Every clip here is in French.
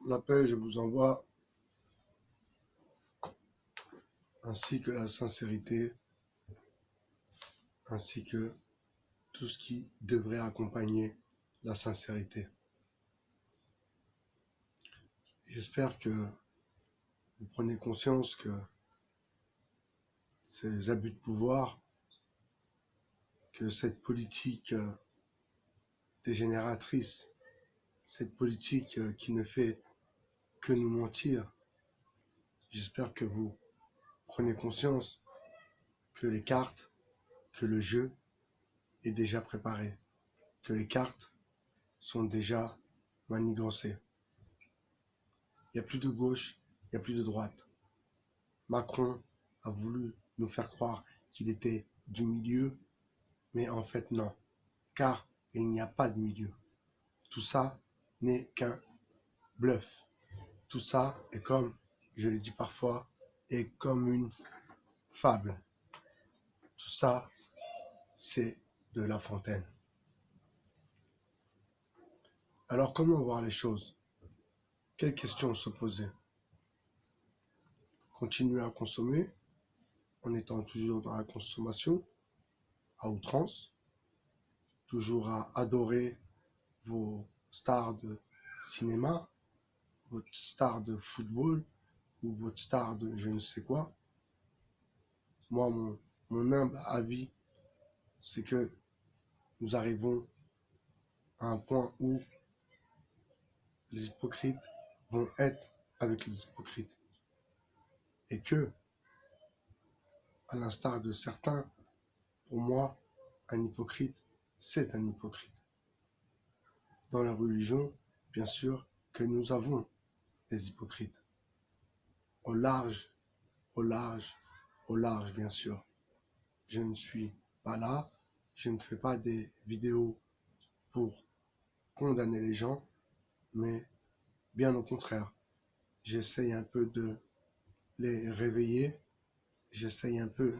La paix, je vous envoie, ainsi que la sincérité, ainsi que tout ce qui devrait accompagner la sincérité. J'espère que vous prenez conscience que ces abus de pouvoir, que cette politique dégénératrice, cette politique qui ne fait que nous mentir, j'espère que vous prenez conscience que les cartes, que le jeu est déjà préparé, que les cartes sont déjà manigancées. Il n'y a plus de gauche, il n'y a plus de droite. Macron a voulu nous faire croire qu'il était du milieu, mais en fait non, car il n'y a pas de milieu. Tout ça n'est qu'un bluff. Tout ça est comme, je le dis parfois, est comme une fable. Tout ça, c'est de La Fontaine. Alors comment voir les choses? Quelles questions se poser? Continuer à consommer en étant toujours dans la consommation, à outrance, toujours à adorer vos stars de cinéma, votre star de football ou votre star de je ne sais quoi. Moi, mon humble avis, c'est que nous arrivons à un point où les hypocrites vont être avec les hypocrites. Et que, à l'instar de certains, pour moi, un hypocrite, c'est un hypocrite. Dans la religion, bien sûr, que nous avons des hypocrites. Au large, au large, au large, bien sûr. Je ne suis pas là, je ne fais pas des vidéos pour condamner les gens, mais bien au contraire, j'essaye un peu de les réveiller, j'essaye un peu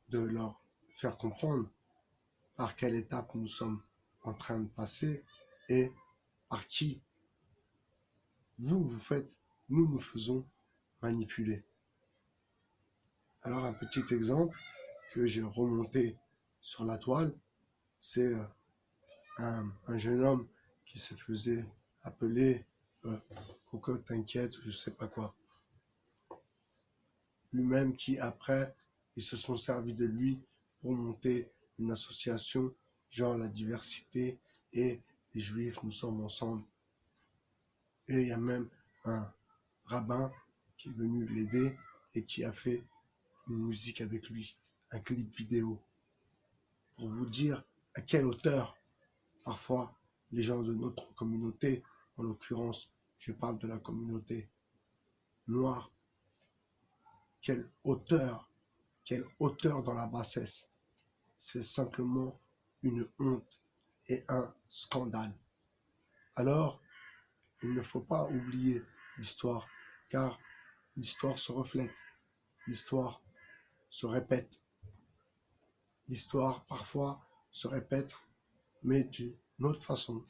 de leur faire comprendre par quelle étape nous sommes en train de passer et par qui vous faites, nous faisons manipuler. Alors un petit exemple que j'ai remonté sur la toile, c'est un jeune homme qui se faisait appeler Coco t'inquiète, je sais pas quoi. Lui-même qui après, ils se sont servis de lui pour monter une association genre la diversité et les juifs, nous sommes ensemble. Et il y a même un rabbin qui est venu l'aider et qui a fait une musique avec lui, un clip vidéo, pour vous dire à quelle hauteur, parfois, les gens de notre communauté, en l'occurrence, je parle de la communauté noire, quelle hauteur dans la bassesse. C'est simplement une honte et un scandale. Alors, il ne faut pas oublier l'histoire, car l'histoire se reflète, l'histoire se répète. L'histoire, parfois, se répète, mais d'une autre façon,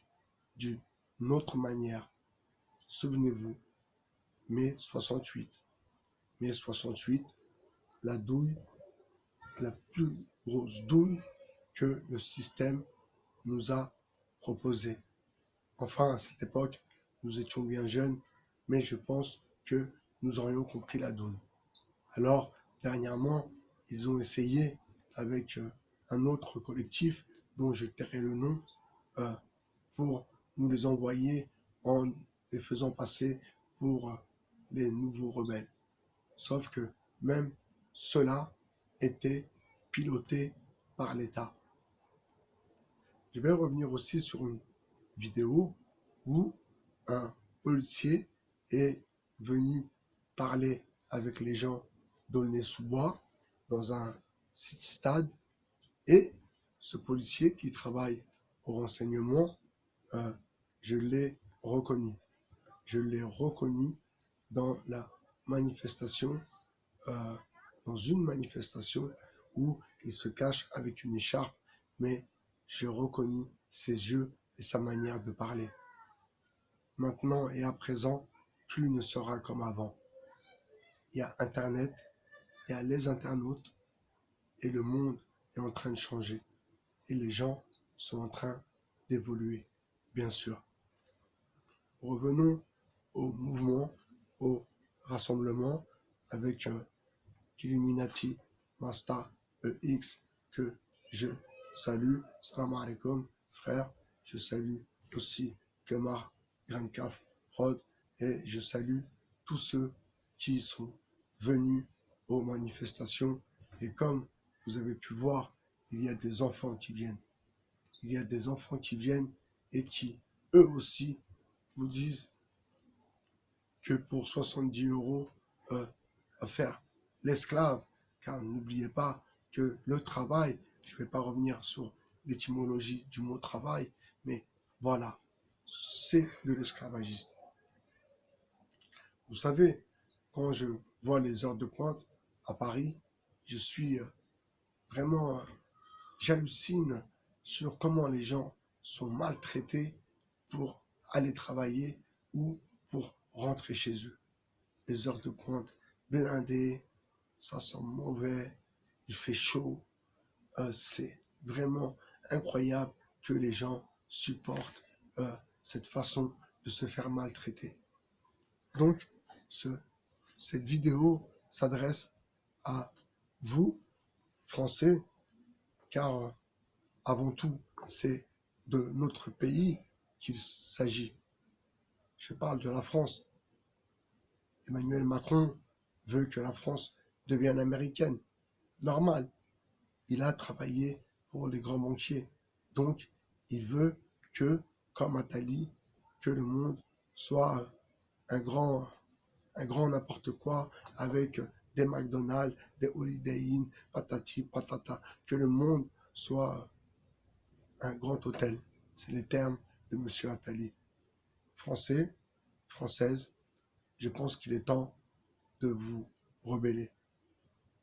d'une autre manière. Souvenez-vous, mai 68. Mai 68, la douille, la plus grosse douille que le système nous a proposée. Enfin, à cette époque, nous étions bien jeunes, mais je pense que nous aurions compris la douille. Alors, dernièrement, ils ont essayé avec un autre collectif, dont je tairai le nom, pour nous les envoyer en les faisant passer pour les nouveaux rebelles. Sauf que même cela était piloté par l'État. Je vais revenir aussi sur une vidéo où un policier est venu parler avec les gens d'Aulnay-sous-Bois dans un city-stade et ce policier qui travaille au renseignement, je l'ai reconnu. Je l'ai reconnu dans la manifestation, dans une manifestation où il se cache avec une écharpe, mais j'ai reconnu ses yeux et sa manière de parler. maintenant et à présent, plus ne sera comme avant. Il y a Internet, il y a les internautes, et le monde est en train de changer. Et les gens sont en train d'évoluer, bien sûr. Revenons au mouvement, au rassemblement avec Illuminati Masta EX que je salue. Salam alaikum, frère. Je salue aussi Kemar Grankaf Rod et je salue tous ceux qui sont venus aux manifestations. Et comme vous avez pu voir, il y a des enfants qui viennent. Il y a des enfants qui viennent et qui, eux aussi, vous disent que pour 70 euros, à faire l'esclave, car n'oubliez pas que le travail, je ne vais pas revenir sur l'étymologie du mot travail, mais voilà, c'est de l'esclavagisme. Vous savez, quand je vois les heures de pointe à Paris, je suis vraiment, j'hallucine sur comment les gens sont maltraités pour aller travailler ou pour rentrer chez eux. Les heures de pointe blindées, ça sent mauvais, il fait chaud. C'est vraiment incroyable que les gens supportent cette façon de se faire maltraiter. Donc, cette vidéo s'adresse à vous, Français, car avant tout, c'est de notre pays qu'il s'agit. Je parle de la France. Emmanuel Macron veut que la France devienne américaine. Normal. Il a travaillé pour les grands banquiers. Donc, il veut que, comme Attali, que le monde soit un grand n'importe quoi avec des McDonald's, des Holiday Inn, patati, patata, que le monde soit un grand hôtel. C'est les termes de M. Attali. Français, Française, je pense qu'il est temps de vous rebeller.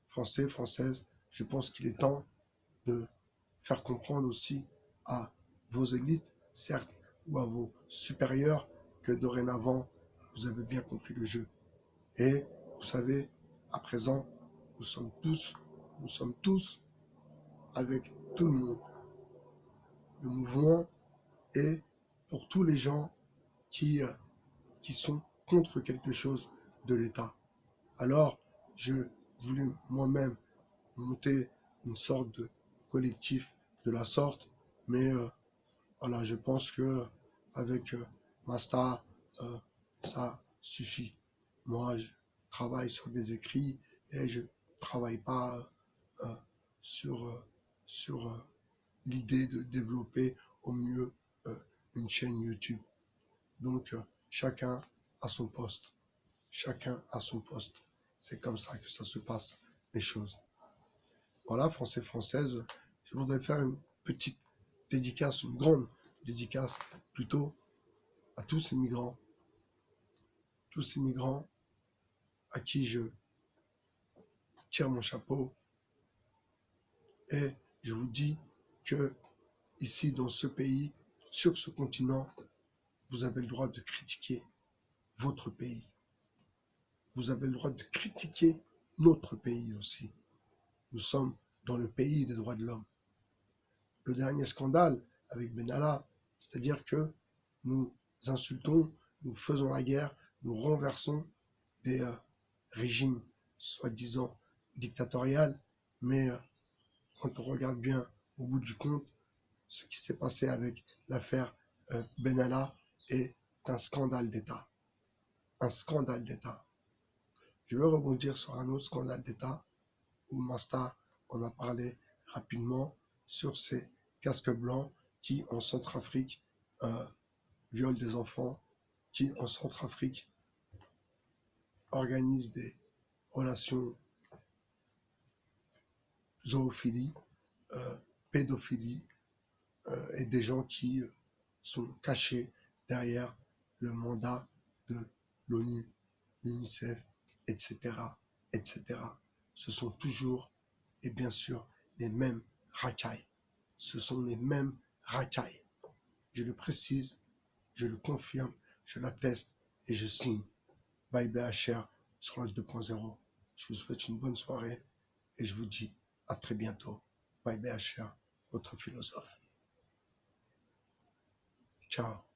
Français, Française, je pense qu'il est temps de faire comprendre aussi à vos élites, certes, ou à vos supérieurs, que dorénavant, vous avez bien compris le jeu. Et vous savez, à présent, nous sommes tous avec tout le monde. Le mouvement est pour tous les gens qui sont contre quelque chose de l'État. Alors, je voulais moi-même monter une sorte de collectif de la sorte, mais voilà, je pense que avec Masta, ça suffit. Moi, je travaille sur des écrits et je travaille pas euh, sur, sur l'idée de développer au mieux une chaîne YouTube. Donc, chacun a son poste. Chacun a son poste. C'est comme ça que ça se passe, les choses. Voilà, Français, Française, je voudrais faire une petite dédicace, une grande dédicace plutôt à tous ces migrants à qui je tire mon chapeau et je vous dis que ici, dans ce pays, sur ce continent, vous avez le droit de critiquer votre pays. Vous avez le droit de critiquer notre pays aussi. Nous sommes dans le pays des droits de l'homme. Le dernier scandale avec Benalla, c'est-à-dire que nous insultons, nous faisons la guerre, nous renversons des régimes soi-disant dictatoriaux, mais quand on regarde bien au bout du compte, ce qui s'est passé avec l'affaire Benalla est un scandale d'État. Un scandale d'État. Je vais rebondir sur un autre scandale d'État où Masta en a parlé rapidement sur ces casques blancs qui, en Centrafrique, violent des enfants, qui, en Centrafrique, organisent des relations zoophilie, pédophilie, et des gens qui sont cachés derrière le mandat de l'ONU, l'UNICEF, etc., etc. Ce sont toujours et bien sûr les mêmes racailles. Ce sont les mêmes racailles. Je le précise, je le confirme, je l'atteste et je signe. Bye BHR sur le 2.0. Je vous souhaite une bonne soirée et je vous dis à très bientôt. Bye BHR, votre philosophe. Ciao.